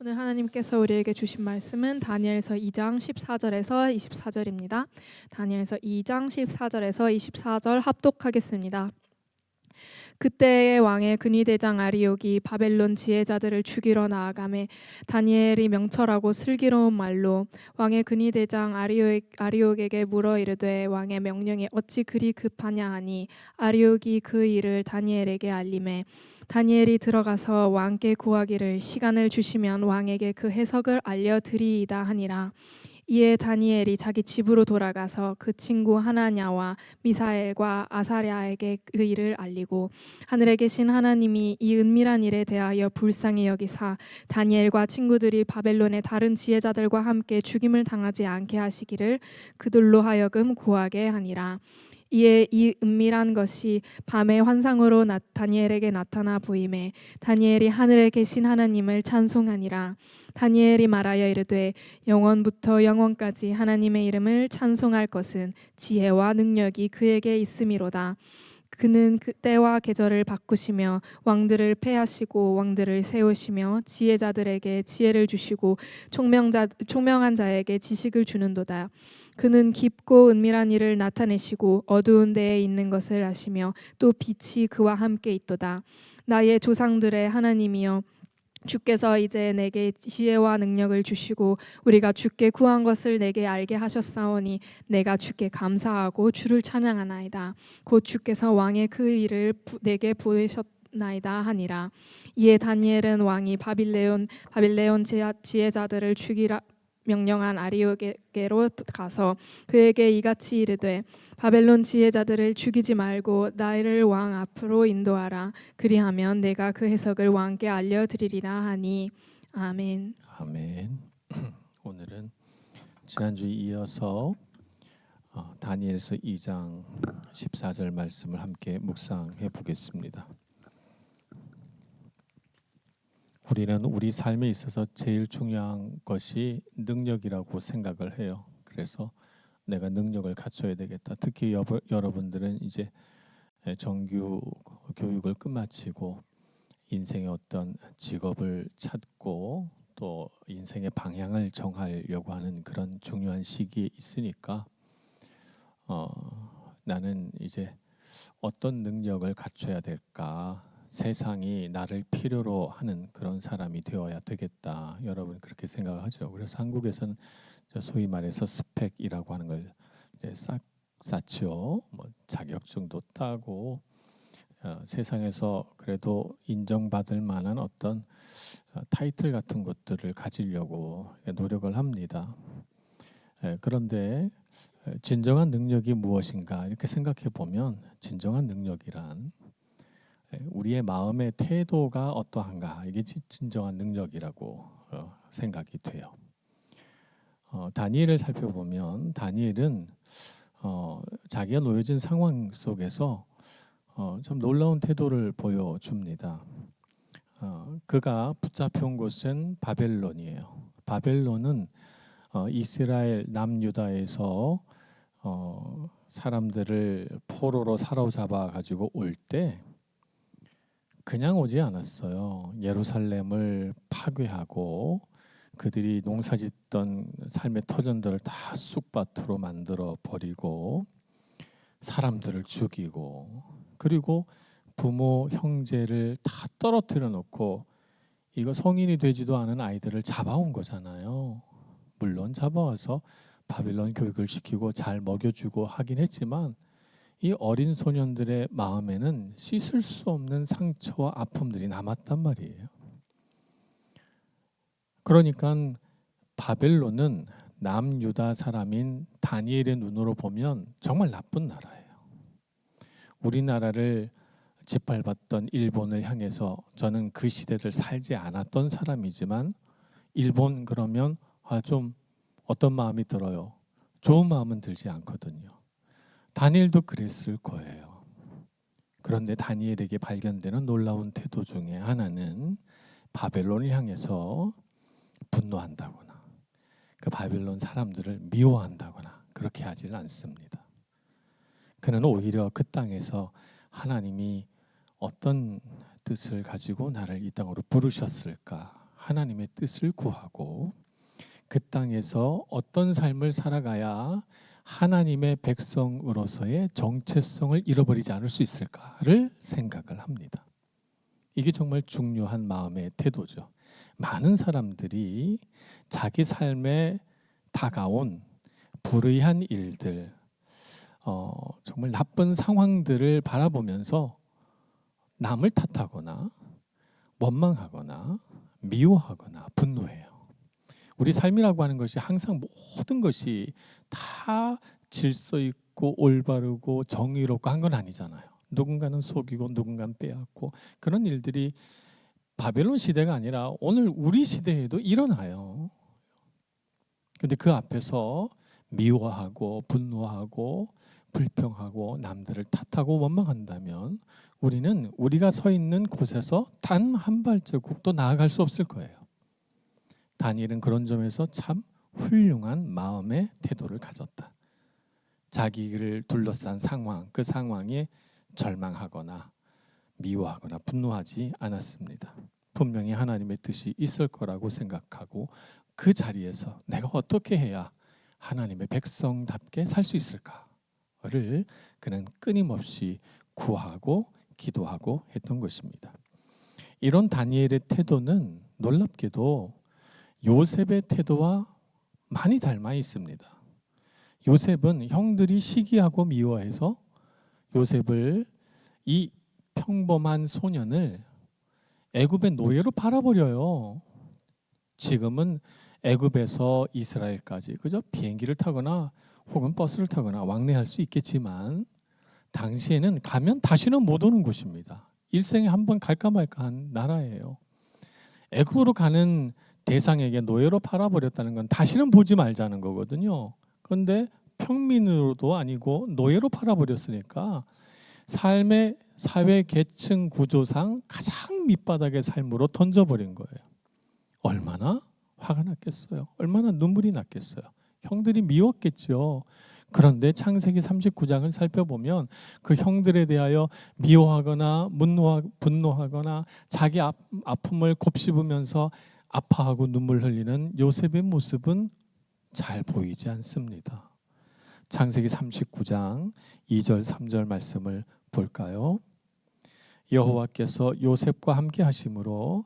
오늘 하나님께서 우리에게 주신 말씀은 다니엘서 2장 14절에서 24절입니다. 다니엘서 2장 14절에서 24절 합독하겠습니다. 그때의 왕의 근위대장 아리옥이 바벨론 지혜자들을 죽이러 나아가매 다니엘이 명철하고 슬기로운 말로 왕의 근위대장 아리옥에게 물어 이르되 왕의 명령이 어찌 그리 급하냐 하니 아리옥이 그 일을 다니엘에게 알림해 다니엘이 들어가서 왕께 구하기를 시간을 주시면 왕에게 그 해석을 알려드리이다 하니라. 이에 다니엘이 자기 집으로 돌아가서 그 친구 하나냐와 미사엘과 아사랴에게 그 일을 알리고 하늘에 계신 하나님이 이 은밀한 일에 대하여 불쌍히 여기사 다니엘과 친구들이 바벨론의 다른 지혜자들과 함께 죽임을 당하지 않게 하시기를 그들로 하여금 구하게 하니라. 이에 이 은밀한 것이 밤의 환상으로 다니엘에게 나타나 보임에 다니엘이 하늘에 계신 하나님을 찬송하니라. 다니엘이 말하여 이르되 영원부터 영원까지 하나님의 이름을 찬송할 것은 지혜와 능력이 그에게 있음이로다. 그는 그 때와 계절을 바꾸시며 왕들을 패하시고 왕들을 세우시며 지혜자들에게 지혜를 주시고 총명한 자에게 지식을 주는도다. 그는 깊고 은밀한 일을 나타내시고 어두운 데에 있는 것을 아시며 또 빛이 그와 함께 있도다. 나의 조상들의 하나님이여 주께서 이제 내게 지혜와 능력을 주시고 우리가 주께 구한 것을 내게 알게 하셨사오니 내가 주께 감사하고 주를 찬양하나이다. 곧 주께서 왕의 그 일을 내게 보이셨나이다 하니라. 이에 다니엘은 왕이 바빌론 지혜자들을 죽이라 명령한 아리옥에게로 가서 그에게 이같이 이르되 바벨론 지혜자들을 죽이지 말고 나를 왕 앞으로 인도하라. 그리하면 내가 그 해석을 왕께 알려드리리라 하니 아멘. 아멘. 오늘은 지난주에 이어서 다니엘서 2장 14절 말씀을 함께 묵상해 보겠습니다. 우리는 우리 삶에 있어서 제일 중요한 것이 능력이라고 생각을 해요. 그래서 내가 능력을 갖춰야 되겠다. 특히 여러분들은 이제 정규 교육을 끝마치고 인생의 어떤 직업을 찾고 또 인생의 방향을 정하려고 하는 그런 중요한 시기에 있으니까 나는 이제 어떤 능력을 갖춰야 될까? 세상이 나를 필요로 하는 그런 사람이 되어야 되겠다. 여러분 그렇게 생각하죠. 그래서 한국에서는 소위 말해서 스펙이라고 하는 걸 이제 쌓죠. 뭐 자격증도 따고 세상에서 그래도 인정받을 만한 어떤 타이틀 같은 것들을 가지려고 노력을 합니다. 그런데 진정한 능력이 무엇인가 이렇게 생각해 보면 진정한 능력이란 우리의 마음의 태도가 어떠한가 이게 진정한 능력이라고 생각이 돼요. 다니엘을 살펴보면 다니엘은 자기가 놓여진 상황 속에서 참 놀라운 태도를 보여줍니다. 그가 붙잡혀온 곳은 바벨론이에요. 바벨론은 이스라엘 남유다에서 사람들을 포로로 사로잡아 가지고 올 때 그냥 오지 않았어요. 예루살렘을 파괴하고 그들이 농사짓던 삶의 터전들을 다 쑥밭으로 만들어 버리고 사람들을 죽이고 그리고 부모 형제를 다 떨어뜨려 놓고 이거 성인이 되지도 않은 아이들을 잡아온 거잖아요. 물론 잡아와서 바빌론 교육을 시키고 잘 먹여주고 하긴 했지만 이 어린 소년들의 마음에는 씻을 수 없는 상처와 아픔들이 남았단 말이에요. 그러니까 바벨론은 남유다 사람인 다니엘의 눈으로 보면 정말 나쁜 나라예요. 우리나라를 짓밟았던 일본을 향해서 저는 그 시대를 살지 않았던 사람이지만 일본 그러면 좀 어떤 마음이 들어요? 좋은 마음은 들지 않거든요. 다니엘도 그랬을 거예요. 그런데 다니엘에게 발견되는 놀라운 태도 중에 하나는 바벨론을 향해서 분노한다거나 그 바벨론 사람들을 미워한다거나 그렇게 하지는 않습니다. 그는 오히려 그 땅에서 하나님이 어떤 뜻을 가지고 나를 이 땅으로 부르셨을까 하나님의 뜻을 구하고 그 땅에서 어떤 삶을 살아가야 하나님의 백성으로서의 정체성을 잃어버리지 않을 수 있을까를 생각을 합니다. 이게 정말 중요한 마음의 태도죠. 많은 사람들이 자기 삶에 다가온 불의한 일들, 정말 나쁜 상황들을 바라보면서 남을 탓하거나 원망하거나 미워하거나 분노해요. 우리 삶이라고 하는 것이 항상 모든 것이 다 질서 있고 올바르고 정의롭고 한 건 아니잖아요. 누군가는 속이고 누군가는 빼앗고 그런 일들이 바벨론 시대가 아니라 오늘 우리 시대에도 일어나요. 근데 그 앞에서 미워하고 분노하고 불평하고 남들을 탓하고 원망한다면 우리는 우리가 서 있는 곳에서 단 한 발자국도 나아갈 수 없을 거예요. 다니엘은 그런 점에서 참 훌륭한 마음의 태도를 가졌다. 자기를 둘러싼 상황, 그 상황에 절망하거나 미워하거나 분노하지 않았습니다. 분명히 하나님의 뜻이 있을 거라고 생각하고 그 자리에서 내가 어떻게 해야 하나님의 백성답게 살 수 있을까를 그는 끊임없이 구하고 기도하고 했던 것입니다. 이런 다니엘의 태도는 놀랍게도 요셉의 태도와 많이 닮아 있습니다. 요셉은 형들이 시기하고 미워해서 요셉을, 이 평범한 소년을 애굽의 노예로 팔아버려요. 지금은 애굽에서 이스라엘까지 그저 비행기를 타거나 혹은 버스를 타거나 왕래할 수 있겠지만 당시에는 가면 다시는 못 오는 곳입니다. 일생에 한 번 갈까 말까한 나라예요. 애굽으로 가는 대상에게 노예로 팔아버렸다는 건 다시는 보지 말자는 거거든요. 그런데 평민으로도 아니고 노예로 팔아버렸으니까 삶의 사회 계층 구조상 가장 밑바닥의 삶으로 던져버린 거예요. 얼마나 화가 났겠어요. 얼마나 눈물이 났겠어요. 형들이 미웠겠죠. 그런데 창세기 39장을 살펴보면 그 형들에 대하여 미워하거나 분노하거나 자기 아픔을 곱씹으면서 아파하고 눈물 흘리는 요셉의 모습은 잘 보이지 않습니다. 창세기 39장 2절 3절 말씀을 볼까요? 여호와께서 요셉과 함께 하심으로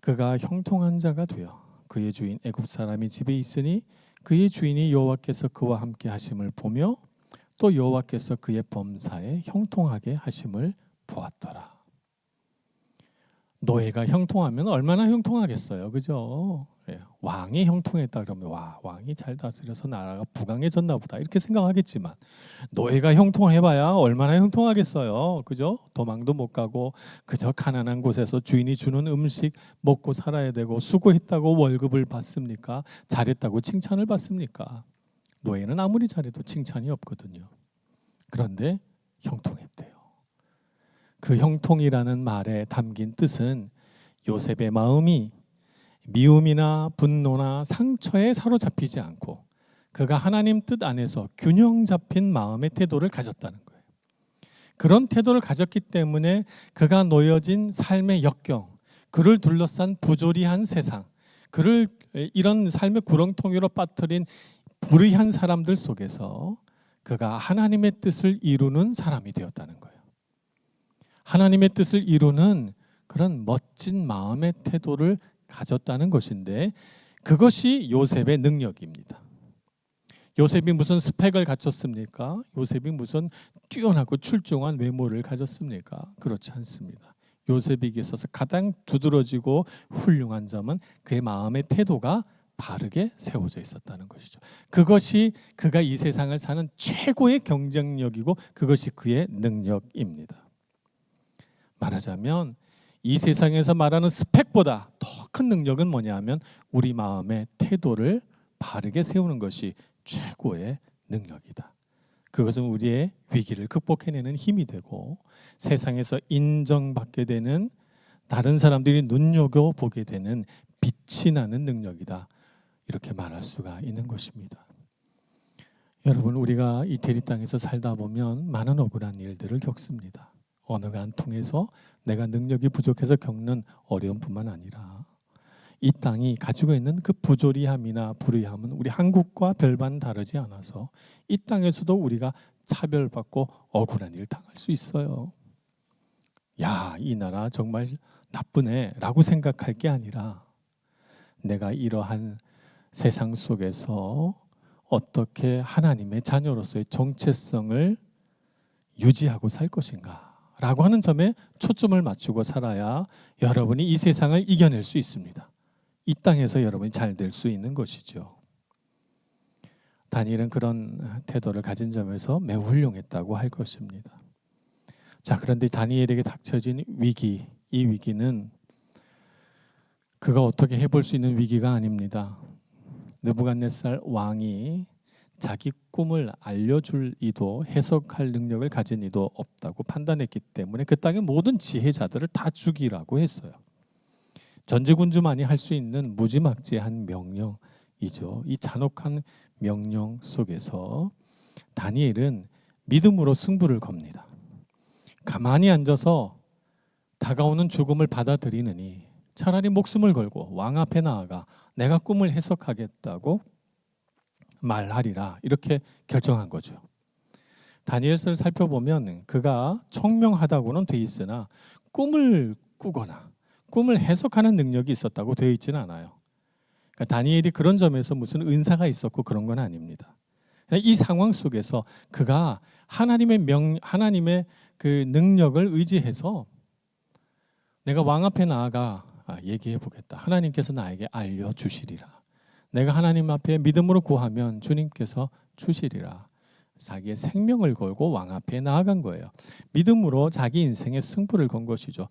그가 형통한 자가 되어 그의 주인 애굽 사람이 집에 있으니 그의 주인이 여호와께서 그와 함께 하심을 보며 또 여호와께서 그의 범사에 형통하게 하심을 보았더라. 노예가 형통하면 얼마나 형통하겠어요, 그죠? 예, 왕이 형통했다 그러면 와, 왕이 잘 다스려서 나라가 부강해졌나 보다 이렇게 생각하겠지만 노예가 형통해봐야 얼마나 형통하겠어요, 그죠? 도망도 못 가고 그저 가난한 곳에서 주인이 주는 음식 먹고 살아야 되고 수고했다고 월급을 받습니까? 잘했다고 칭찬을 받습니까? 노예는 아무리 잘해도 칭찬이 없거든요. 그런데 형통했대요. 그 형통이라는 말에 담긴 뜻은 요셉의 마음이 미움이나 분노나 상처에 사로잡히지 않고 그가 하나님 뜻 안에서 균형 잡힌 마음의 태도를 가졌다는 거예요. 그런 태도를 가졌기 때문에 그가 놓여진 삶의 역경, 그를 둘러싼 부조리한 세상, 그를 이런 삶의 구렁텅이로 빠뜨린 불의한 사람들 속에서 그가 하나님의 뜻을 이루는 사람이 되었다는 거예요. 하나님의 뜻을 이루는 그런 멋진 마음의 태도를 가졌다는 것인데 그것이 요셉의 능력입니다. 요셉이 무슨 스펙을 갖췄습니까? 요셉이 무슨 뛰어나고 출중한 외모를 가졌습니까? 그렇지 않습니다. 요셉에게 있어서 가장 두드러지고 훌륭한 점은 그의 마음의 태도가 바르게 세워져 있었다는 것이죠. 그것이 그가 이 세상을 사는 최고의 경쟁력이고 그것이 그의 능력입니다. 말하자면 이 세상에서 말하는 스펙보다 더 큰 능력은 뭐냐 하면 우리 마음의 태도를 바르게 세우는 것이 최고의 능력이다. 그것은 우리의 위기를 극복해내는 힘이 되고 세상에서 인정받게 되는, 다른 사람들이 눈여겨보게 되는 빛이 나는 능력이다. 이렇게 말할 수가 있는 것입니다. 여러분, 우리가 이 대리 땅에서 살다 보면 많은 억울한 일들을 겪습니다. 어느 한 통해서 내가 능력이 부족해서 겪는 어려움뿐만 아니라 이 땅이 가지고 있는 그 부조리함이나 불의함은 우리 한국과 별반 다르지 않아서 이 땅에서도 우리가 차별받고 억울한 일 당할 수 있어요. 야, 이 나라 정말 나쁘네 라고 생각할 게 아니라 내가 이러한 세상 속에서 어떻게 하나님의 자녀로서의 정체성을 유지하고 살 것인가 라고 하는 점에 초점을 맞추고 살아야 여러분이 이 세상을 이겨낼 수 있습니다. 이 땅에서 여러분이 잘 될 수 있는 것이죠. 다니엘은 그런 태도를 가진 점에서 매우 훌륭했다고 할 것입니다. 자, 그런데 다니엘에게 닥쳐진 위기, 이 위기는 그가 어떻게 해볼 수 있는 위기가 아닙니다. 느부갓네살 왕이 자기 꿈을 알려줄 이도 해석할 능력을 가진 이도 없다고 판단했기 때문에 그 땅의 모든 지혜자들을 다 죽이라고 했어요. 전지군주만이 할 수 있는 무지막지한 명령이죠. 이 잔혹한 명령 속에서 다니엘은 믿음으로 승부를 겁니다. 가만히 앉아서 다가오는 죽음을 받아들이느니 차라리 목숨을 걸고 왕 앞에 나아가 내가 꿈을 해석하겠다고 말하리라 이렇게 결정한 거죠. 다니엘서를 살펴보면 그가 총명하다고는 돼 있으나 꿈을 꾸거나 꿈을 해석하는 능력이 있었다고 되어 있지는 않아요. 그러니까 다니엘이 그런 점에서 무슨 은사가 있었고 그런 건 아닙니다. 이 상황 속에서 그가 하나님의 그 능력을 의지해서 내가 왕 앞에 나아가 얘기해 보겠다. 하나님께서 나에게 알려주시리라. 내가 하나님 앞에 믿음으로 구하면 주님께서 주시리라. 자기의 생명을 걸고 왕 앞에 나아간 거예요. 믿음으로 자기 인생의 승부를 건 것이죠.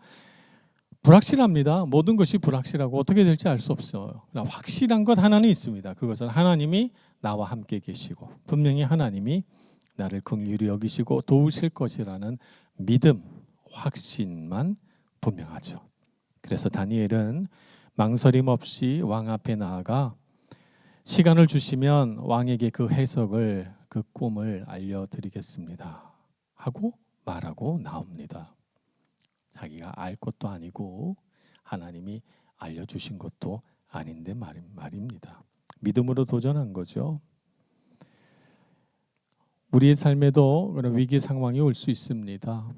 불확실합니다. 모든 것이 불확실하고 어떻게 될지 알 수 없어요. 확실한 것 하나는 있습니다. 그것은 하나님이 나와 함께 계시고 분명히 하나님이 나를 긍휼히 여기시고 도우실 것이라는 믿음, 확신만 분명하죠. 그래서 다니엘은 망설임 없이 왕 앞에 나아가 시간을 주시면 왕에게 그 해석을, 그 꿈을 알려드리겠습니다 하고 말하고 나옵니다. 자기가 알 것도 아니고 하나님이 알려주신 것도 아닌데 말입니다. 믿음으로 도전한 거죠. 우리의 삶에도 그런 위기 상황이 올 수 있습니다.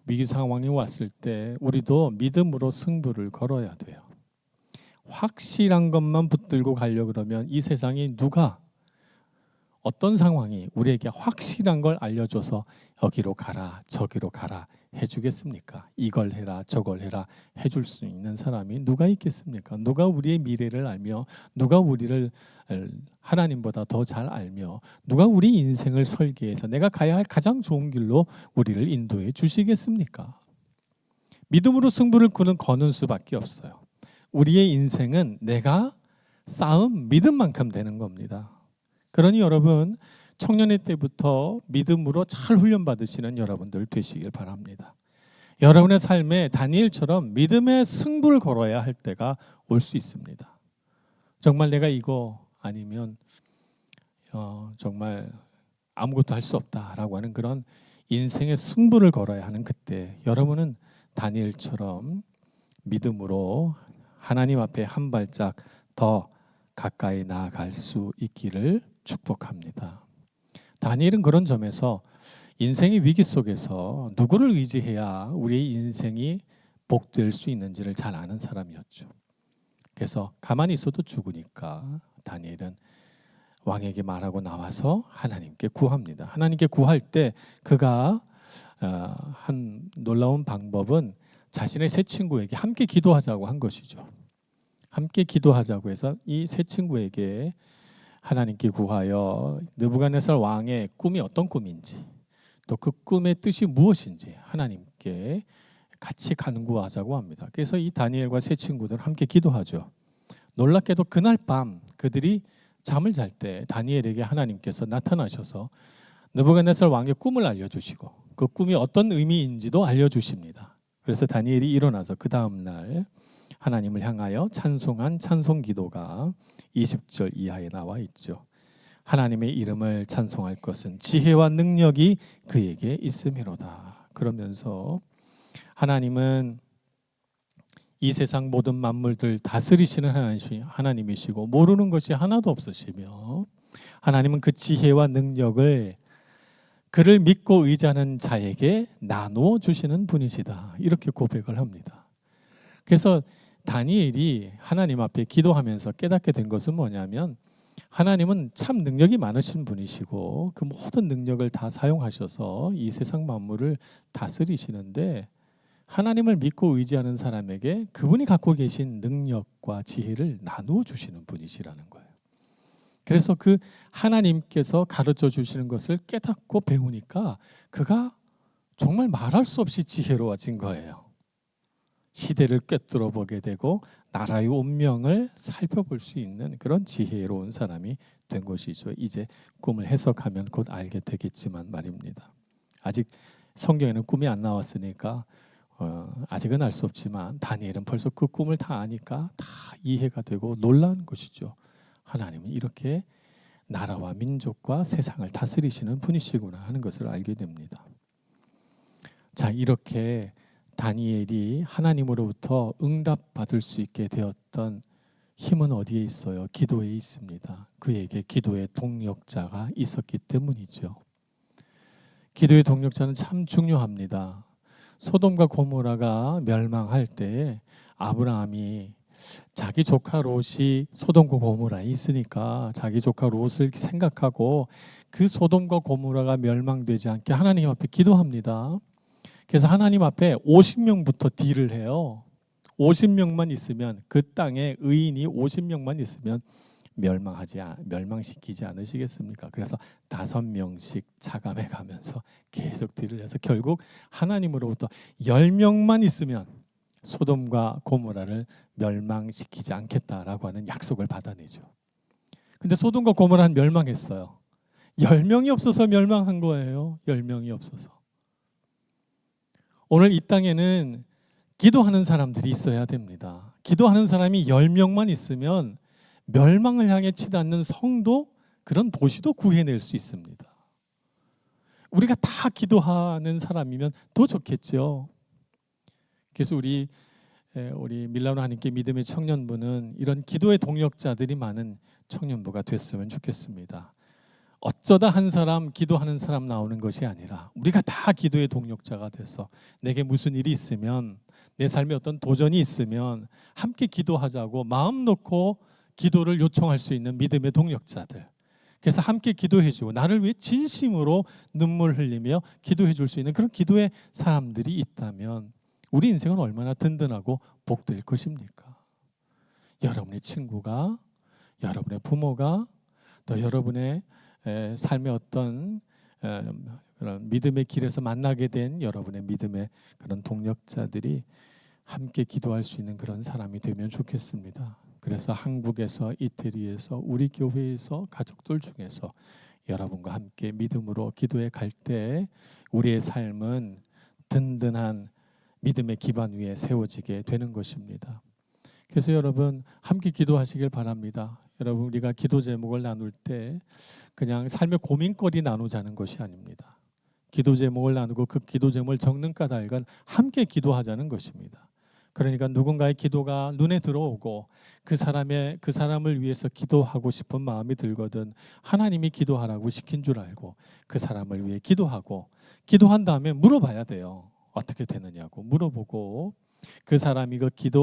위기 상황이 왔을 때 우리도 믿음으로 승부를 걸어야 돼요. 확실한 것만 붙들고 가려고 그러면 이 세상에 누가 어떤 상황이 우리에게 확실한 걸 알려줘서 여기로 가라 저기로 가라 해주겠습니까? 이걸 해라 저걸 해라 해줄 수 있는 사람이 누가 있겠습니까? 누가 우리의 미래를 알며 누가 우리를 하나님보다 더 잘 알며 누가 우리 인생을 설계해서 내가 가야 할 가장 좋은 길로 우리를 인도해 주시겠습니까? 믿음으로 승부를 거는 수밖에 없어요. 우리의 인생은 내가 쌓은 믿음만큼 되는 겁니다. 그러니 여러분 청년의 때부터 믿음으로 잘 훈련받으시는 여러분들 되시길 바랍니다. 여러분의 삶에 다니엘처럼 믿음의 승부를 걸어야 할 때가 올 수 있습니다. 정말 내가 이거 아니면 정말 아무것도 할 수 없다라고 하는 그런 인생의 승부를 걸어야 하는 그때 여러분은 다니엘처럼 믿음으로 하나님 앞에 한 발짝 더 가까이 나아갈 수 있기를 축복합니다. 다니엘은 그런 점에서 인생의 위기 속에서 누구를 의지해야 우리의 인생이 복될 수 있는지를 잘 아는 사람이었죠. 그래서 가만히 있어도 죽으니까 다니엘은 왕에게 말하고 나와서 하나님께 구합니다. 하나님께 구할 때 그가 한 놀라운 방법은 자신의 세 친구에게 함께 기도하자고 한 것이죠. 함께 기도하자고 해서 이 세 친구에게 하나님께 구하여 느부갓네살 왕의 꿈이 어떤 꿈인지 또 그 꿈의 뜻이 무엇인지 하나님께 같이 간구하자고 합니다. 그래서 이 다니엘과 세 친구들 함께 기도하죠. 놀랍게도 그날 밤 그들이 잠을 잘 때 다니엘에게 하나님께서 나타나셔서 느부갓네살 왕의 꿈을 알려주시고 그 꿈이 어떤 의미인지도 알려주십니다. 그래서 다니엘이 일어나서 그 다음 날 하나님을 향하여 찬송한 찬송 기도가 20절 이하에 나와 있죠. 하나님의 이름을 찬송할 것은 지혜와 능력이 그에게 있음이로다. 그러면서 하나님은 이 세상 모든 만물들 다스리시는 하나님이시고 모르는 것이 하나도 없으시며 하나님은 그 지혜와 능력을 그를 믿고 의지하는 자에게 나누어 주시는 분이시다. 이렇게 고백을 합니다. 그래서 다니엘이 하나님 앞에 기도하면서 깨닫게 된 것은 뭐냐면 하나님은 참 능력이 많으신 분이시고 그 모든 능력을 다 사용하셔서 이 세상 만물을 다스리시는데 하나님을 믿고 의지하는 사람에게 그분이 갖고 계신 능력과 지혜를 나누어 주시는 분이시라는 거예요. 그래서 그 하나님께서 가르쳐 주시는 것을 깨닫고 배우니까 그가 정말 말할 수 없이 지혜로워진 거예요. 시대를 꿰뚫어 보게 되고 나라의 운명을 살펴볼 수 있는 그런 지혜로운 사람이 된 것이죠. 이제 꿈을 해석하면 곧 알게 되겠지만 말입니다. 아직 성경에는 꿈이 안 나왔으니까 아직은 알 수 없지만 다니엘은 벌써 그 꿈을 다 아니까 다 이해가 되고 놀라운 것이죠. 하나님은 이렇게 나라와 민족과 세상을 다스리시는 분이시구나 하는 것을 알게 됩니다. 자, 이렇게 다니엘이 하나님으로부터 응답받을 수 있게 되었던 힘은 어디에 있어요? 기도에 있습니다. 그에게 기도의 동력자가 있었기 때문이죠. 기도의 동력자는 참 중요합니다. 소돔과 고모라가 멸망할 때 아브라함이 자기 조카 롯이 소돔과 고모라에 있으니까 자기 조카 롯을 생각하고 그 소돔과 고모라가 멸망되지 않게 하나님 앞에 기도합니다. 그래서 하나님 앞에 50명부터 딜을 해요. 50명만 있으면 그 땅에 의인이 50명만 있으면 멸망시키지 않으시겠습니까? 그래서 5명씩 차감해 가면서 계속 딜을 해서 결국 하나님으로부터 10명만 있으면 소돔과 고모라를 멸망시키지 않겠다라고 하는 약속을 받아내죠. 근데 소돔과 고모라는 멸망했어요. 10명이 없어서 멸망한 거예요. 10명이 없어서. 오늘 이 땅에는 기도하는 사람들이 있어야 됩니다. 기도하는 사람이 10명만 있으면 멸망을 향해 치닫는 성도, 그런 도시도 구해낼 수 있습니다. 우리가 다 기도하는 사람이면 더 좋겠죠. 그래서 우리 밀라노 하나님께 믿음의 청년부는 이런 기도의 동력자들이 많은 청년부가 됐으면 좋겠습니다. 어쩌다 한 사람, 기도하는 사람 나오는 것이 아니라 우리가 다 기도의 동력자가 돼서 내게 무슨 일이 있으면, 내 삶에 어떤 도전이 있으면 함께 기도하자고 마음 놓고 기도를 요청할 수 있는 믿음의 동력자들. 그래서 함께 기도해주고 나를 위해 진심으로 눈물 흘리며 기도해 줄 수 있는 그런 기도의 사람들이 있다면 우리 인생은 얼마나 든든하고 복될 것입니까? 여러분의 친구가, 여러분의 부모가, 또 여러분의 삶의 어떤 그런 믿음의 길에서 만나게 된 여러분의 믿음의 그런 동력자들이 함께 기도할 수 있는 그런 사람이 되면 좋겠습니다. 그래서 한국에서, 이태리에서, 우리 교회에서, 가족들 중에서 여러분과 함께 믿음으로 기도해 갈 때 우리의 삶은 든든한 믿음의 기반 위에 세워지게 되는 것입니다. 그래서 여러분 함께 기도하시길 바랍니다. 여러분, 우리가 기도 제목을 나눌 때 그냥 삶의 고민거리 나누자는 것이 아닙니다. 기도 제목을 나누고 그 기도 제목을 적는 까닭은 함께 기도하자는 것입니다. 그러니까 누군가의 기도가 눈에 들어오고 그 사람을 위해서 기도하고 싶은 마음이 들거든 하나님이 기도하라고 시킨 줄 알고 그 사람을 위해 기도하고, 기도한 다음에 물어봐야 돼요. 어떻게 되느냐고 물어보고 그 사람이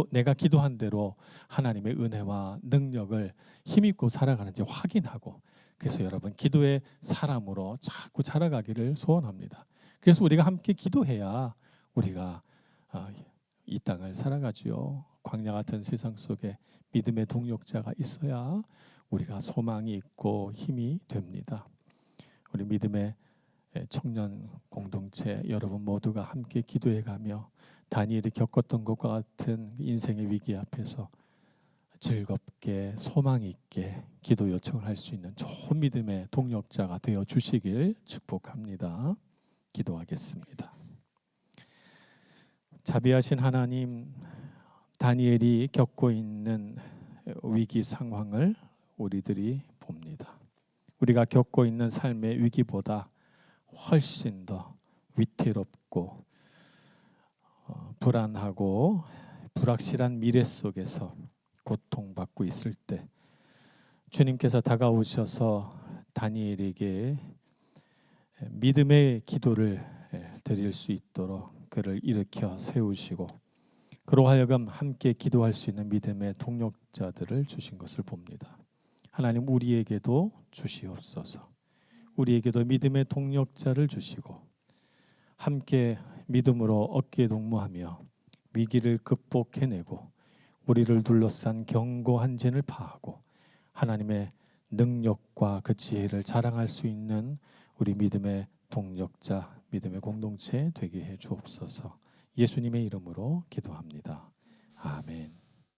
내가 기도한 대로 하나님의 은혜와 능력을 힘입고 살아가는지 확인하고, 그래서 여러분 기도의 사람으로 자꾸 자라가기를 소원합니다. 그래서 우리가 함께 기도해야 우리가 이 땅을 살아가지요. 광야 같은 세상 속에 믿음의 동력자가 있어야 우리가 소망이 있고 힘이 됩니다. 우리 믿음의 청년 공동체 여러분 모두가 함께 기도해가며 다니엘이 겪었던 것과 같은 인생의 위기 앞에서 즐겁게 소망 있게 기도 요청을 할 수 있는 좋은 믿음의 동력자가 되어 주시길 축복합니다. 기도하겠습니다. 자비하신 하나님, 다니엘이 겪고 있는 위기 상황을 우리들이 봅니다. 우리가 겪고 있는 삶의 위기보다 훨씬 더 위태롭고 불안하고 불확실한 미래 속에서 고통받고 있을 때 주님께서 다가오셔서 다니엘에게 믿음의 기도를 드릴 수 있도록 그를 일으켜 세우시고 그로 하여금 함께 기도할 수 있는 믿음의 동력자들을 주신 것을 봅니다. 하나님 우리에게도 주시옵소서. 우리에게도 믿음의 동력자를 주시고 함께 믿음으로 어깨 동무하며 위기를 극복해내고 우리를 둘러싼 견고한 진을 파하고 하나님의 능력과 그 지혜를 자랑할 수 있는 우리 믿음의 동력자, 믿음의 공동체 되게 해 주옵소서. 예수님의 이름으로 기도합니다. 아멘.